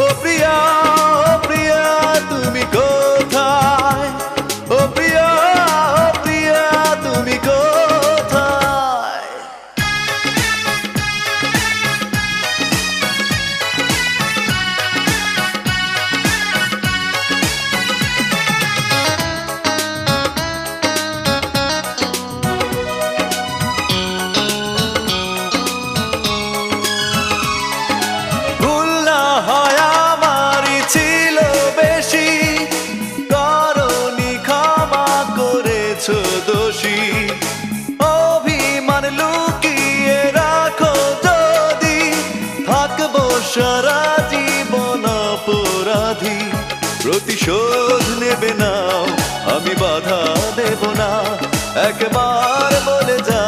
ও প্রিয়া, ও প্রিয়া তুমি কোথায়? ও প্রিয়া, ও প্রিয়া তুমি কোথায়? ভুল না হয় আমারই ছিল বেশি, করনি ক্ষমা করেছো দোষী। অভিমান লুকিয়ে রাখো যদি, থাকবো সারা জীবন অপরাধী। প্রতিশোধ নেবে নাও, আমি বাধা দেব না, একবার বলে যা